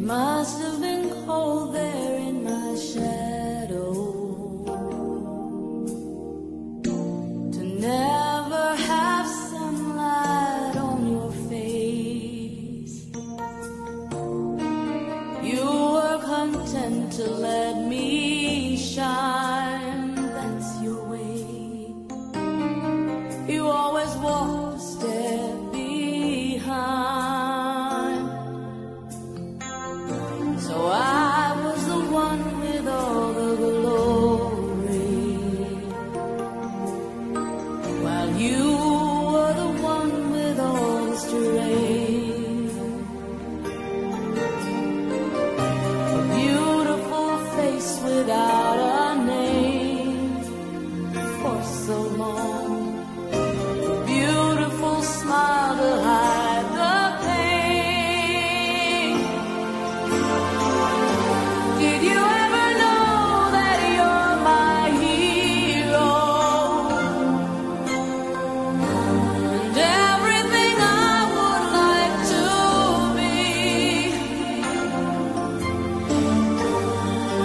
must have been cold there in my shadow to never have sunlight on your face. You were content to let me shine, that's your way. You always walked a step behind. So I was the one with all the glory, while you were the one with all the strength. A beautiful face without a name for so long, a beautiful smile to hide the pain. Did you ever know that you're my hero? And everything I would like to be.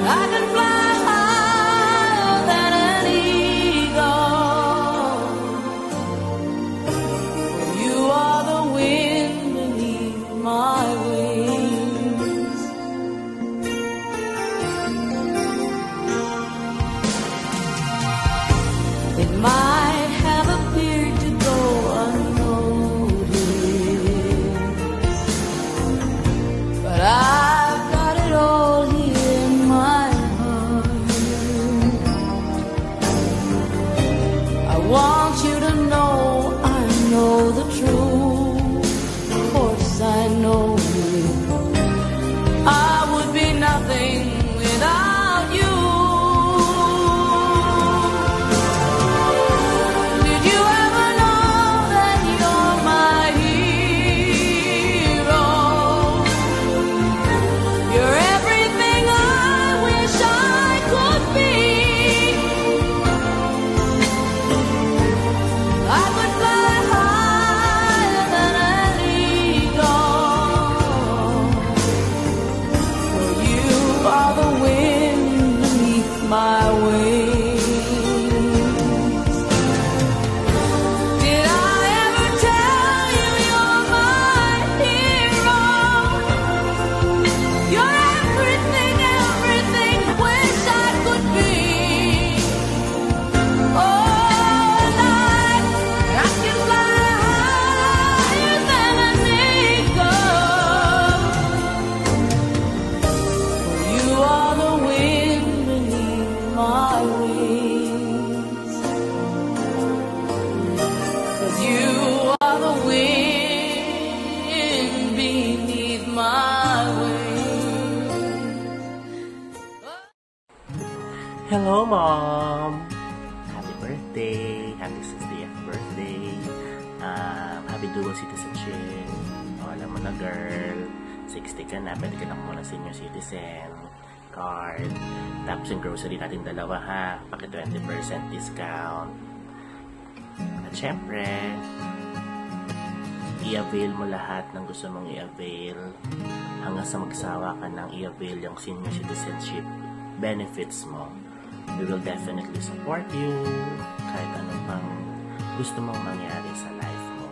I can fly higher than an eagle. You are the wind beneath my wings. It might have appeared to go unnoticed, but I've got it all here in my heart. I want you to know I know the truth. Of course I know you. I would be nothing without you. Did you ever know that you're my hero? You're everything I wish I could be. I could fly higher than an eagle. For you are the wind beneath my wings. Did I ever tell you you're my hero? You're everything, everything wish I could be. Oh, and I can fly higher than an eagle. You are the wind beneath my wings. 'Cause you are the wind beneath my wings. Hello, Mom! Happy birthday! Happy 60th birthday! Happy dual citizenship! Alam mo na, girl, 60 ka na, pwede ka na muna senior citizen card. Tapos yung grocery natin dalawa, ha? Paki 20% discount. At syempre, i-avail mo lahat ng gusto mong i-avail hanggang sa magsawa ka ng i-avail yung senior citizenship benefits mo. We will definitely support you kahit ano pang gusto mong mangyari sa life mo.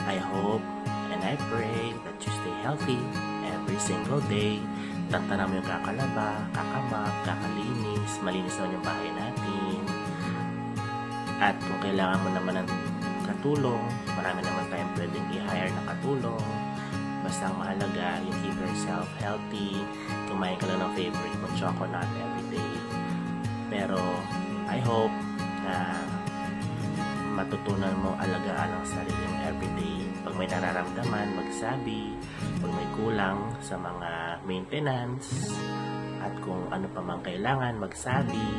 I hope and I pray that you stay healthy every single day. Tantanan mo yung kakalaba, kakamap, kakalinis, malinis naman yung bahay natin. At kung kailangan mo naman ng katulong, marami naman tayong pwedeng i-hire na katulong. Basta ang mahalaga, you keep yourself healthy. Kumain ka lang ng favorite mong chocolate everyday. Pero I hope na matutunan mo alagaan ang sarili mo everyday. Pag may nararamdaman, magsabi. Pag may kulang sa mga maintenance at kung ano pa mang kailangan, magsabi.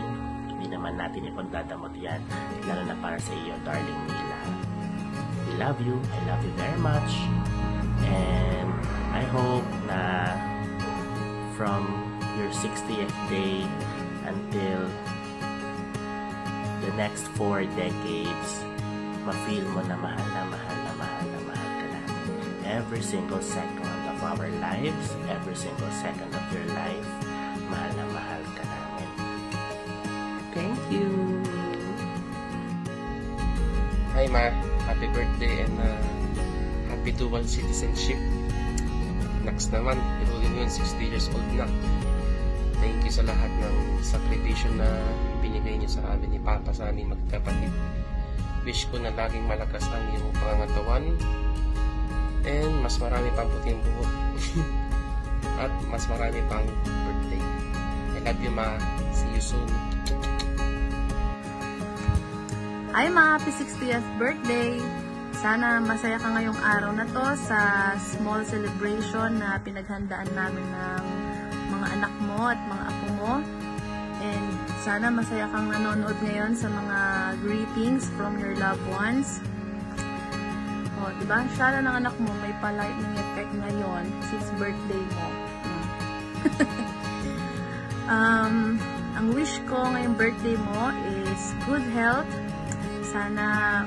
Hindi naman natin ipagdadamot yan, lalo na para sa iyo, darling Mila. We love you. I love you very much. And I hope na from your 60th day until the next 4 decades, ma-feel mo na mahal na mahal na mahal na mahal ka natin every single second of of our lives, every single second of your life. Mahal na mahal ka namin. Thank you! Hi Ma, happy birthday and happy dual citizenship. Next naman, pinuhin mo yun, 60 years old na. Thank you sa lahat ng sakripisyo na binigay niyo sa amin ni Papa, sa aming magkapatid. Wish ko na laging malakas ang iyong pangangatawan and mas marami pang puting buhok at mas marami pang birthday. I love you Ma, see you soon. Hi Ma, happy 60th birthday! Sana masaya ka ngayong araw na to sa small celebration na pinaghandaan namin ng mga anak mo at mga apo mo. And sana masaya kang nanonood ngayon sa mga greetings from your loved ones. O, diba? Sana ng anak mo may pa-lightning effect ngayon since birthday mo. Ang wish ko ngayong birthday mo is good health. Sana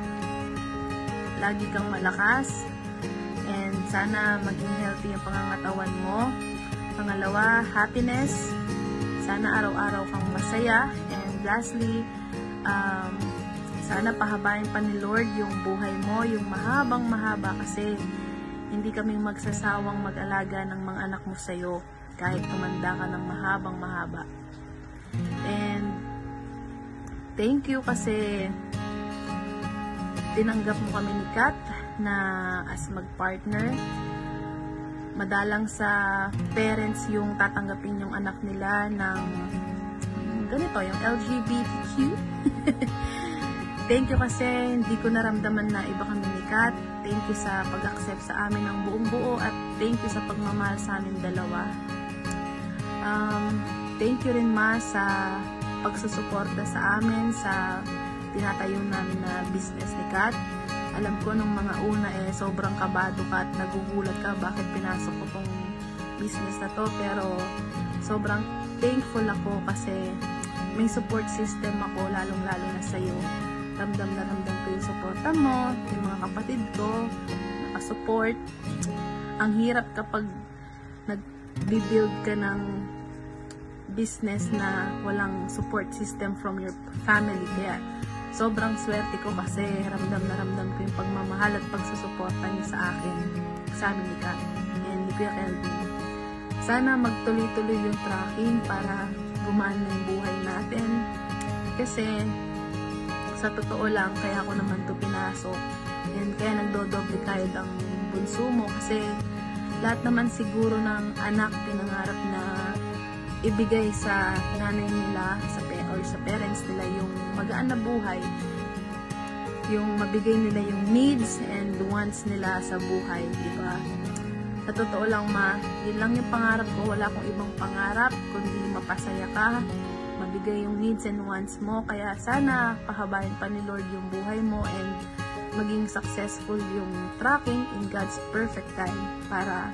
lagi kang malakas and sana maging healthy yung pangangatawan mo. Pangalawa, happiness. Sana araw-araw kang masaya. And lastly, sana pahabain pa ni Lord yung buhay mo, yung mahabang mahaba, kasi hindi kami magsasawang mag-alaga ng mga anak mo sa'yo kahit tumanda ka ng mahabang mahaba. And thank you kasi tinanggap mo kami ni Kat na as mag-partner. Madalang sa parents yung tatanggapin yung anak nila ng ganito, yung LGBTQ. Thank you kasi hindi ko naramdaman na iba kami ni Kat. Thank you sa pag-accept sa amin ng buong buo at thank you sa pagmamahal sa amin dalawa. Thank you rin Ma sa pagsusuporta sa amin sa tinatayo namin na business ni Kat. Alam ko nung mga una sobrang kabado ka at nagugulat ka bakit pinasok ko tong business na to, pero sobrang thankful ako kasi may support system ako, lalong-lalo na sa'yo. Ramdam na ramdam ko yung supporta mo, yung mga kapatid ko, nakasupport. Ang hirap kapag nag-build ka ng business na walang support system from your family, kaya sobrang swerte ko kasi ramdam na ramdam ko yung pagmamahal at pagsusuporta niyo sa akin, sa amin ni Kat and ni Kuya Kelvin. Sana magtuloy-tuloy yung tracking para gumaan na yung buhay natin. Kasi sa totoo lang, kaya ako naman to pinasok and kaya nagdodoble kayod ang bunso mo kasi lahat naman siguro ng anak pinangarap na ibigay sa nanay nila or sa parents nila yung magaan na buhay, yung mabigay nila yung needs and wants nila sa buhay, di ba? Sa totoo lang Ma, yun lang yung pangarap ko, wala akong ibang pangarap kundi mapasaya ka, mabigay yung needs and wants mo, kaya sana pahabain pa ni Lord yung buhay mo and maging successful yung tracking in God's perfect time para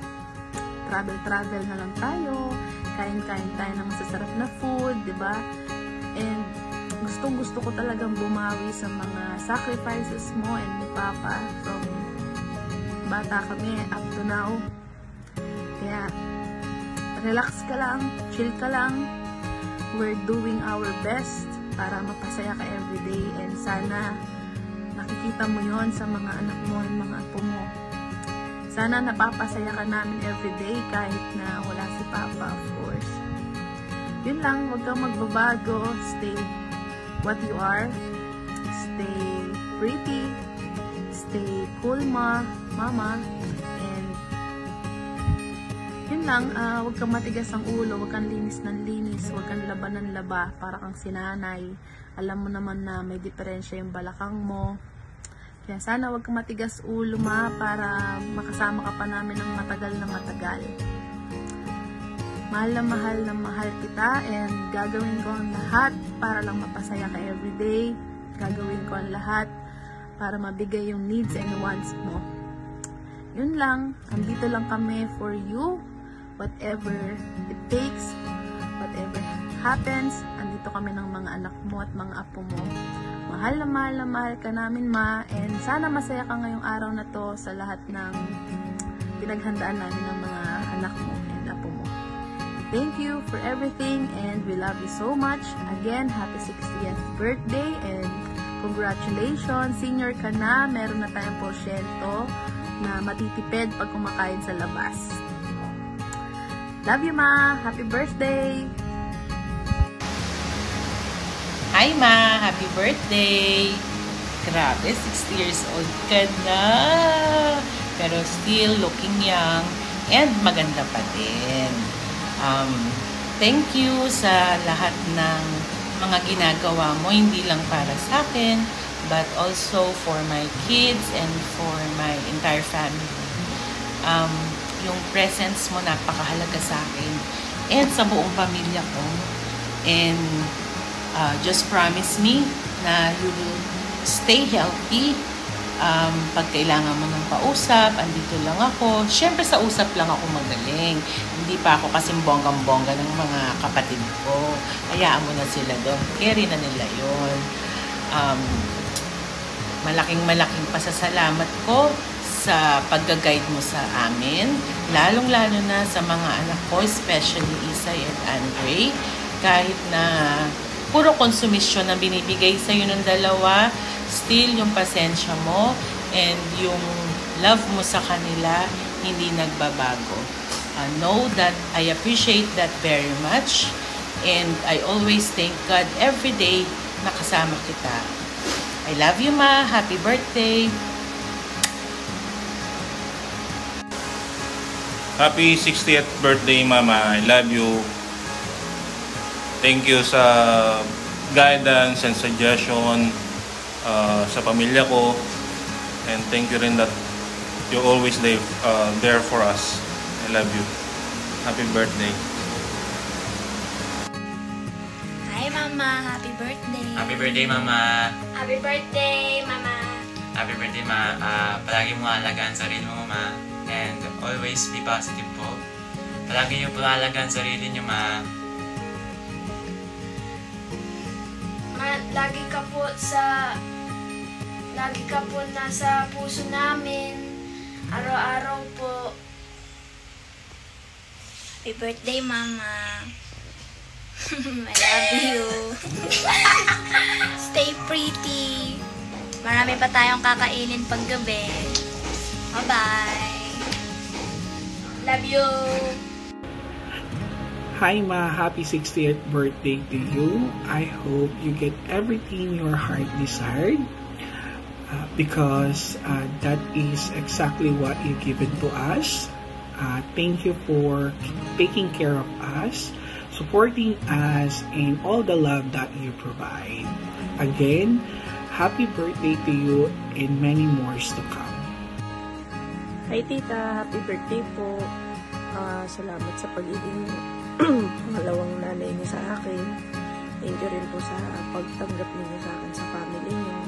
travel na lang tayo, kain-kain tayo ng masasarap na food, di ba? And gustong-gusto ko talagang bumawi sa mga sacrifices mo and ni Papa from bata kami up to now. Kaya relax ka lang, chill ka lang. We're doing our best para mapasaya ka everyday and sana nakikita mo yon sa mga anak mo and mga apo mo. Sana napapasaya ka namin everyday kahit na wala si Papa, of course. Yun lang, huwag kang magbabago. Stay what you are. Stay pretty. Stay cool, Mama. And yun lang, huwag kang matigas ang ulo. Huwag kang linis ng linis. Huwag kang laban ng laba para kang sinanay. Alam mo naman na may diferensya yung balakang mo. Kaya sana huwag kang matigas ulo, Ma, para makasama ka pa namin ng matagal na matagal. Mahal na mahal kita and gagawin ko ang lahat para lang mapasaya ka everyday. Gagawin ko ang lahat para mabigay yung needs and wants mo. Yun lang, andito lang kami for you. Whatever it takes, whatever happens, andito kami ng mga anak mo at mga apo mo. Mahal na mahal ka namin, Ma, and sana masaya ka ngayong araw na to sa lahat ng pinaghandaan namin ng mga anak mo and apo mo. Thank you for everything and we love you so much. Again, happy 60th birthday and congratulations. Senior ka na, meron na tayong porsyento na matitipid pag kumakain sa labas. Love you, Ma! Happy birthday! Hi, Ma! Happy birthday! Grabe, 60 years old ka na! Pero still looking young and maganda pa din. Thank you sa lahat ng mga ginagawa mo, hindi lang para sa akin, but also for my kids and for my entire family. Yung presence mo napakahalaga sa akin and sa buong pamilya ko. And just promise me na you will stay healthy. Pag kailangan mo ng pausap, andito lang ako. Siyempre sa usap lang ako magaling. Hindi pa ako kasing bonggang-bongga ng mga kapatid ko. Hayaan mo na sila doon. Carry na nila yun. Malaking pasasalamat ko sa pag-guide mo sa amin. Lalong-lalo na sa mga anak ko, especially Isay and Andre. Kahit na puro konsumisyon na binibigay sa'yo ng dalawa, still yung pasensya mo and yung love mo sa kanila hindi nagbabago. Know that I appreciate that very much and I always thank God every day na kasama kita. I love you, Ma. Happy birthday. Happy 60th birthday, Mama. I love you. Thank you sa guidance and suggestion sa pamilya ko, and thank you rin that you always there for us. I love you. Happy birthday. Hi, Mama. Happy birthday. Happy birthday, Mama. Happy birthday, Mama. Happy birthday, Ma. Palagi mo alagaan sarili mo, Ma. And always be positive po. Palagi niyo po alagaan sarili niyo, Ma. Ma, lagi ka po nasa puso namin. Araw-araw po. Happy birthday, Mama. I love you. Stay pretty. Marami pa tayong kakainin paggabi. Bye-bye. Love you. Hi Ma, happy 60th birthday to you. I hope you get everything your heart desired because that is exactly what you given to us. Thank you for taking care of us, supporting us, and all the love that you provide. Again, happy birthday to you and many more to come. Hi Tita, happy birthday po. Salamat sa pagiging pangalawang nanay niyo sa akin. Thank you rin po sa pagtanggap niyo sa akin sa family niyo.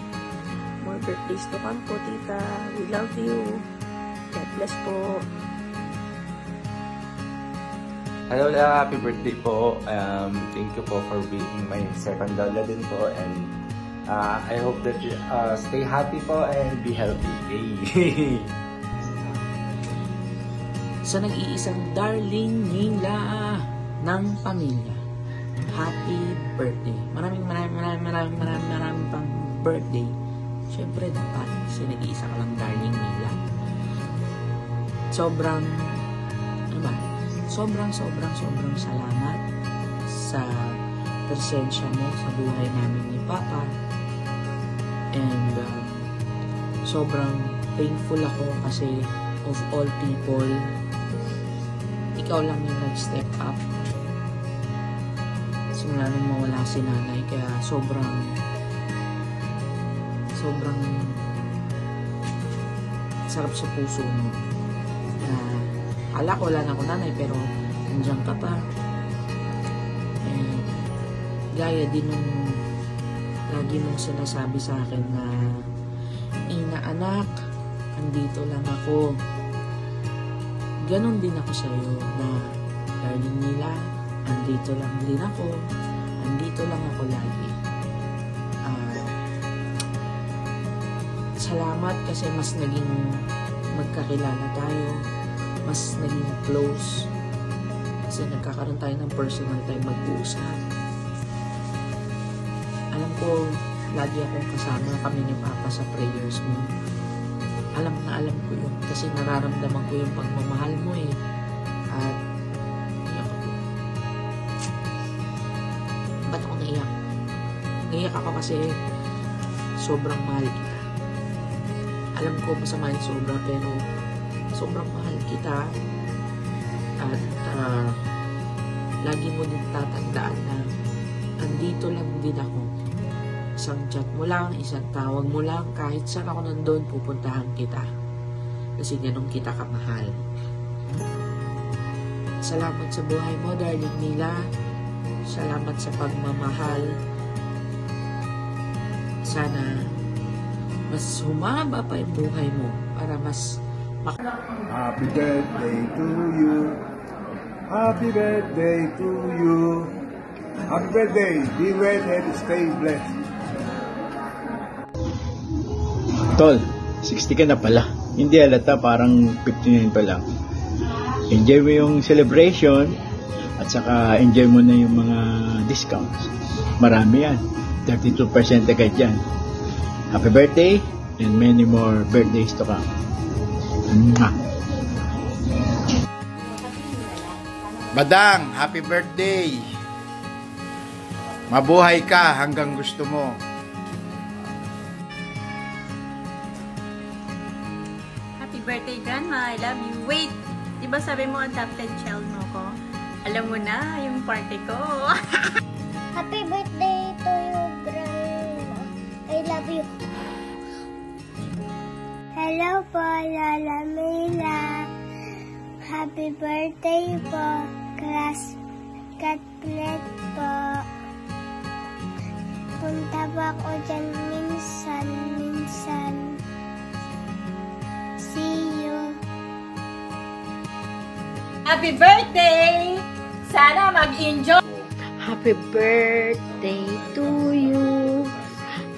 More birthdays to come po, Tita. We love you. God bless po. Hello, happy birthday po. Thank you po for being my second lola din po, and I hope that you stay happy po and be healthy. Yay! Sa nag-iisang darling nila ng pamilya, happy birthday. Maraming pang birthday. Siyempre dapat kasi nag-iisa ka lang darling nila. Sobrang salamat sa presensya mo sa buhay namin ni Papa. And sobrang thankful ako kasi of all people, ikaw lang yung nag-step up. Simula nung mawala si nanay, kaya sobrang sarap sa puso mo. Akala ko wala na ako nanay, pero nandiyan ka pa. And gaya din nung lagi mong sinasabi sa akin na, Ina anak, andito lang ako. Ganon din ako sa'yo na darling nila, andito lang din ako. Andito lang ako lagi. Salamat kasi mas naging magkakilala tayo. mas naging close. Kasi nagkakaroon tayo ng personal time mag-uusap. Alam ko, lagi akong kasama kami ni Papa sa prayers mo. Alam ko yun. Kasi nararamdaman ko yung pagmamahal mo eh. At iyak ako. Ba't ako naiyak? Naiyak ako kasi sobrang mahal kita. Alam ko masama yung sobra, pero sobrang mahal kita. At lagi mo din tatandaan na andito lang din ako. Isang chat mo lang, isang tawag mo lang, kahit saan ako nandun, pupuntahan kita. Kasi ganun kita kamahal. Salamat sa buhay mo, darling Mila. Salamat sa pagmamahal. Sana mas humaba pa yung buhay mo para mas Happy birthday to you. Happy birthday to you. Happy birthday. Be well and stay blessed. Tol, 60 ka na pala. Hindi halata, parang 59 pa lang. Enjoy mo yung celebration at saka enjoy mo na yung mga discounts. Marami yan. 32% agad yan. Happy birthday and many more birthdays to come. Mwah! Badang, happy birthday! Mabuhay ka hanggang gusto mo. Happy birthday, Grandma. I love you. Wait, di ba sabi mo adopted child mo ko? Alam mo na, yung party ko. Happy birthday to you, Grandma. I love you. Hello po, Lola Mila. Happy birthday po, Class Catlet po. Punta ba ako dyan minsan. See you. Happy birthday! Sana mag-enjoy! Happy birthday to you.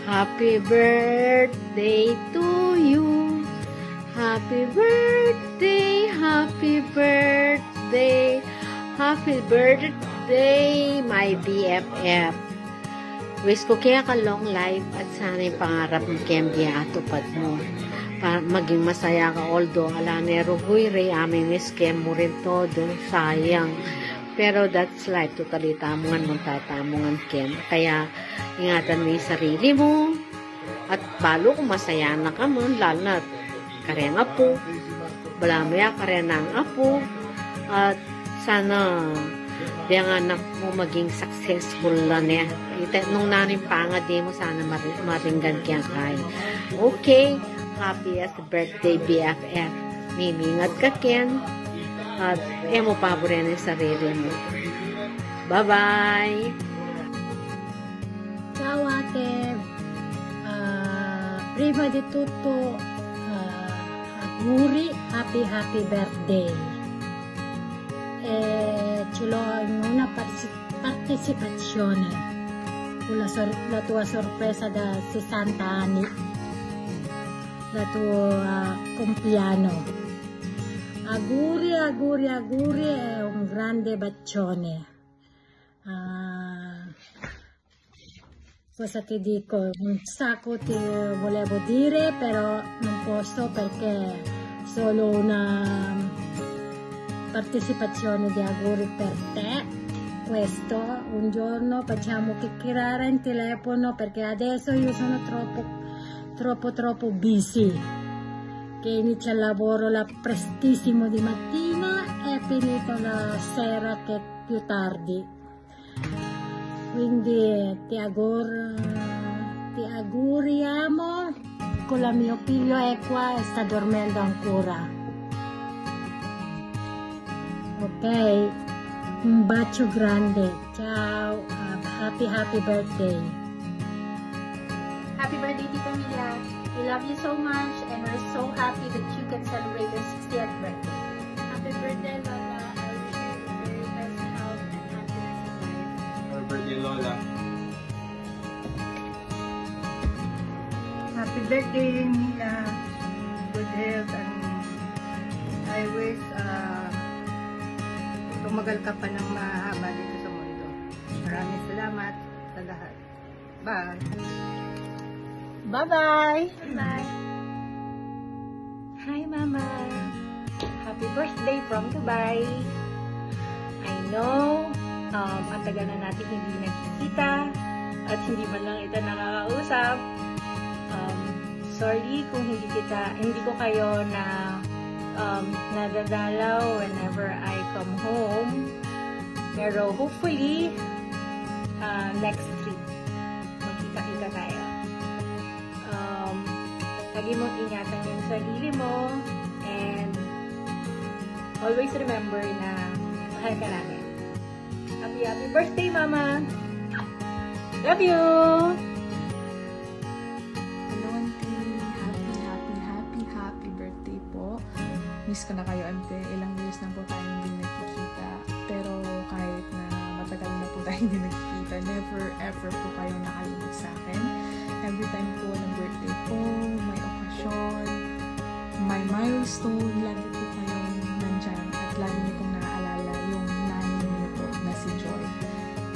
Happy birthday to you. Happy birthday, happy birthday, happy birthday, my BFF. Wish ko kaya ka long life at sana yung pangarap mo kaya atupad mo. Para maging masaya ka, although ala nero re aming scam mo rin todo, sayang. Pero that's life, totally tamungan mong tatamungan ken. Kaya ingatan mo yung sarili mo at balo kung masaya na ka mo, lalo na kareng apo, balamaya kareng ang apo, at sana yung anak mo maging successful na niya. Nung nanin pa nga di mo, sana maringgan kaya kay. Okay, happiest birthday BFF. Mimingat ka ken, at mo paborin yung sarili mo. Bye-bye! Ciao ate! Prima di tutto, auguri, happy birthday. Ce l'ho in una partecipazione con la tua sorpresa da 60 anni, la tua compleanno. Auguri e un grande bacione. Cosa ti dico? Un sacco ti volevo dire, però non posso perché solo una partecipazione di auguri per te. Questo un giorno facciamo chiacchierare in telefono perché adesso io sono troppo busy, che inizia il lavoro prestissimo di mattina e finito la sera che è più tardi. Quindi ti auguriamo con la mio figlio è qua e sta dormendo ancora. Ok, un bacio grande, ciao, happy birthday. Happy birthday, Tita Mila. We love you so much and we're so happy that you can celebrate your 60th birthday. Happy birthday, Lola. I wish you the very best health and happiness in life. Happy birthday, Lola. Happy birthday, Mila. Good health and I wish tumagal ka pa ng mahaba dito sa mundo. Maraming salamat sa lahat. Bye! Bye-bye! Bye! Hi, Mama! Happy birthday from Dubai! I know, ang tagal na natin hindi nagkikita at hindi man lang ito nakakausap. Sorry kung hindi ko kayo nadadalaw whenever I come home. Pero hopefully, next trip, magkita-kita tayo. Lagi mong ingatan yung sarili mo and always remember na mahal ka namin. Happy birthday, Mama! Love you! Hello, Auntie. Happy birthday po. Miss ko na kayo, Auntie. Ilang years na po tayo hindi nagkikita. Pero kahit na matagal na po tayo hindi nagkikita, never ever po kayo nakalimot sa akin. Every time po ng birthday ko, may okasyon, may milestone, lagi po kayong nandyan at lagi niyo pong naaalala yung nanay niyo po na si Joy.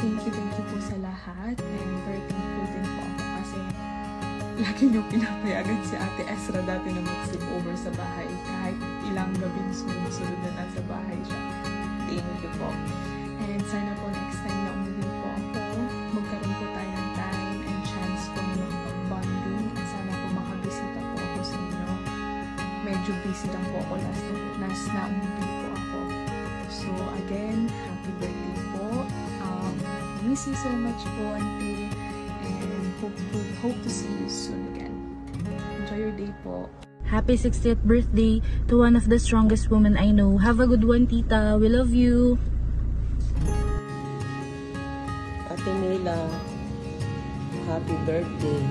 Thank you po sa lahat and very thankful din po ako kasi lagi niyo pinapayagan si Ate Ezra dati na mag-sleep over sa bahay kahit ilang gabing sunod na nasa bahay siya. Thank you po. And sana po next time na umuwi po ako, magkaroon po tayo ng time and chance po mag-bonding at sana po makabisita po ako sa inyo. Medyo busy lang po ako last na umuwi po ako. So again, happy birthday po. Miss you so much po, Auntie, and hope to see you soon again. Enjoy your day po. Happy 60th birthday to one of the strongest women I know. Have a good one, Tita. We love you. Ate Mila, happy birthday.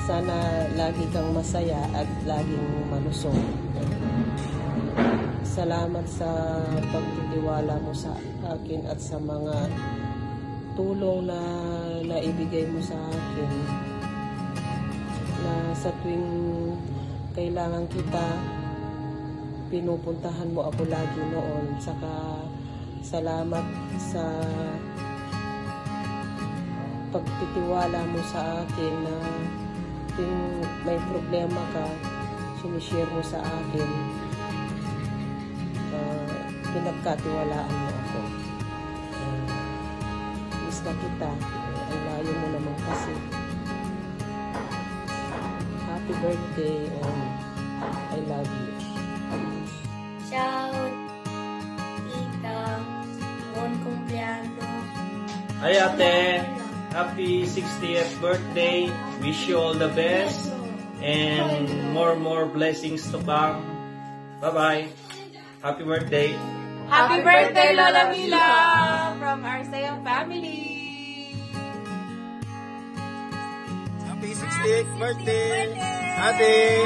Sana lagi kang masaya at laging malusog. Salamat sa pagtitiwala mo sa akin at sa mga tulong na naibigay mo sa akin. Na sa tuwing kailangan kita, pinupuntahan mo ako lagi noon. Saka salamat sa pagtitiwala mo sa akin na tuwing may problema ka, sinishare mo sa akin. Pinagkatiwalaan mo ako. Miss na kita. Ang layo mo naman kasi. Happy birthday and I love you. Ciao, Tita. Buon cumpleaños. Hi, Ate. Happy 60th birthday. Wish you all the best and more blessings to come. Bye-bye. Happy birthday. Happy birthday, Lola Mila, from our Sayang family. Happy 60th birthday, Ate.